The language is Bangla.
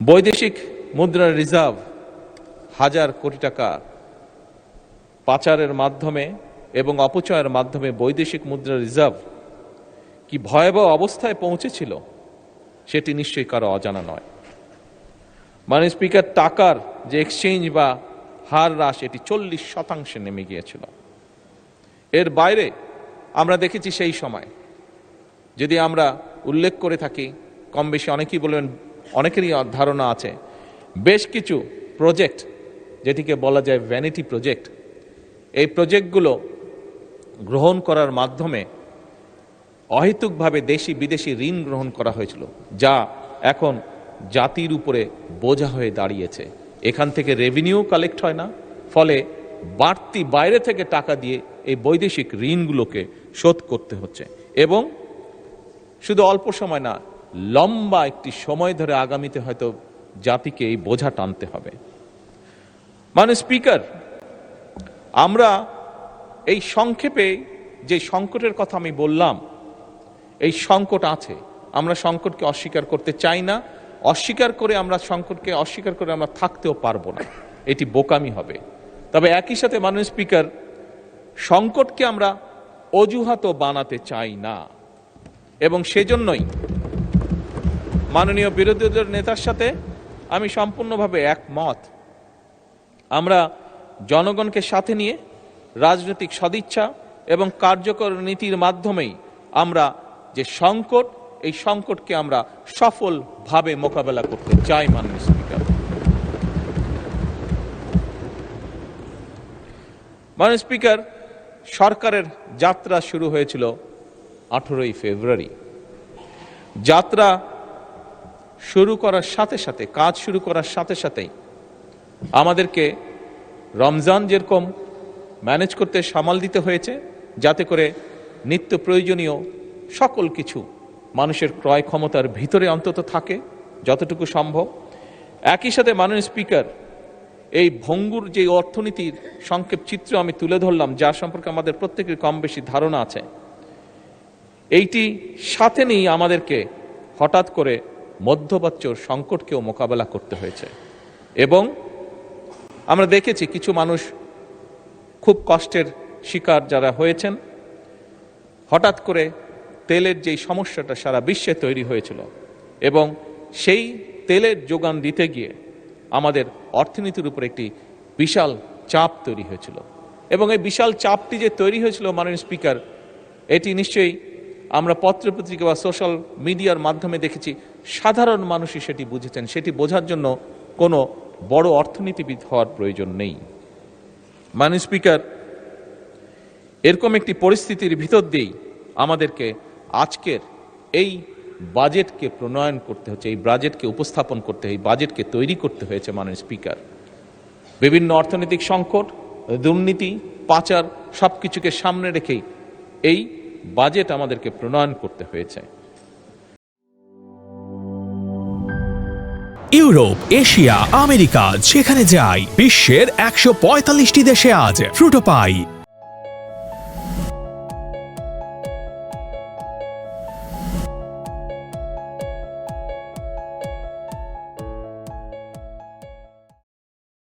বৈদেশিক মুদ্রার রিজার্ভ হাজার কোটি টাকা পাচারের মাধ্যমে এবং অপচয়ের মাধ্যমে বৈদেশিক মুদ্রার রিজার্ভ কি ভয়াবহ অবস্থায় পৌঁছেছিল সেটি নিশ্চয়ই কারো অজানা নয়। মাননীয় স্পিকার, টাকার যে এক্সচেঞ্জ বা হার হ্রাস এটি 40% নেমে গিয়েছিল। এর বাইরে আমরা দেখেছি সেই সময়, যদি আমরা উল্লেখ করে থাকি, কম বেশি অনেকেই বলবেন, অনেকেরই ধারণা আছে, বেশ কিছু প্রজেক্ট যেটিকে বলা যায় ভ্যানিটি প্রজেক্ট, এই প্রজেক্টগুলো গ্রহণ করার মাধ্যমে অহেতুকভাবে দেশি বিদেশি ঋণ গ্রহণ করা হয়েছিল, যা এখন জাতির উপরে বোঝা হয়ে দাঁড়িয়েছে। এখান থেকে রেভিনিউ কালেক্ট হয় না, ফলে বাড়তি বাইরে থেকে টাকা দিয়ে এই বৈদেশিক ঋণগুলোকে শোধ করতে হচ্ছে এবং শুধু অল্প সময় না, লম্বা একটি সময় ধরে আগামীতে হয়তো জাতিকে এই বোঝা টানতে হবে। মাননীয় স্পিকার, আমরা এই সংক্ষেপে যে সংকটের কথা আমি বললাম, এই সংকট আছে, আমরা সংকটকে অস্বীকার করতে চাই না। সংকটকে অস্বীকার করে আমরা থাকতেও পারবো না, এটি বোকামি হবে। তবে একই সাথে মাননীয় স্পিকার, সংকটকে আমরা অজুহাতও বানাতে চাই না এবং সেজন্যই মাননীয় বিরোধী দলের নেতার সাথে আমি সম্পূর্ণভাবে একমত। আমরা জনগণকে সাথে নিয়ে রাজনৈতিক সদিচ্ছা এবং কার্যকর নীতির মাধ্যমেই আমরা যে সংকট, এই সংকটকে আমরা সফলভাবে মোকাবেলা করতে চাই। মাননীয় স্পিকার, মাননীয় স্পিকার, সরকারের যাত্রা শুরু হয়েছিল 18ই ফেব্রুয়ারি। যাত্রা শুরু করার সাথে সাথে, কাজ শুরু করার সাথে সাথেই আমাদেরকে রমজান যেরকম ম্যানেজ করতে সামাল দিতে হয়েছে, যাতে করে নিত্য প্রয়োজনীয় সকল কিছু মানুষের ক্রয় ক্ষমতার ভিতরে অন্তত থাকে যতটুকু সম্ভব। একই সাথে মাননীয় স্পিকার, এই ভঙ্গুর যে অর্থনীতির সংক্ষেপ চিত্র আমি তুলে ধরলাম, যার সম্পর্কে আমাদের প্রত্যেকের কম বেশি ধারণা আছে, এইটি সাথে নিয়ে আমাদেরকে হঠাৎ করে মধ্যপ্রাচ্যর সংকটকেও মোকাবেলা করতে হয়েছে এবং আমরা দেখেছি কিছু মানুষ খুব কষ্টের শিকার যারা হয়েছেন। হঠাৎ করে তেলের যেই সমস্যাটা সারা বিশ্বে তৈরি হয়েছিল এবং সেই তেলের যোগান দিতে গিয়ে আমাদের অর্থনীতির উপর একটি বিশাল চাপ তৈরি হয়েছিল এবং এই বিশাল চাপটি যে তৈরি হয়েছিল মাননীয় স্পিকার, এটি নিশ্চয়ই আমরা পত্রপত্রিকা বা সোশ্যাল মিডিয়ার মাধ্যমে দেখেছি, সাধারণ মানুষই সেটি বুঝেছেন। সেটি বোঝার জন্য কোনো বড় অর্থনীতিবিদ হওয়ার প্রয়োজন নেই। মাননীয় স্পিকার, এরকম একটি পরিস্থিতির ভিতর দিয়েই আমাদেরকে আজকের এই বাজেটকে প্রণয়ন করতে হচ্ছে, এই বাজেটকে উপস্থাপন করতে, এই বাজেটকে তৈরি করতে হয়েছে। মাননীয় স্পিকার, বিভিন্ন অর্থনৈতিক সংকট, দুর্নীতি, পাচার সবকিছুকে সামনে রেখেই এই বাজেট আমাদেরকে প্রণয়ন করতে হয়েছে। ইউরোপ, এশিয়া, আমেরিকা, যেখানে যাই, বিশ্বের 145টি দেশে আজ ফ্রুটো পাই।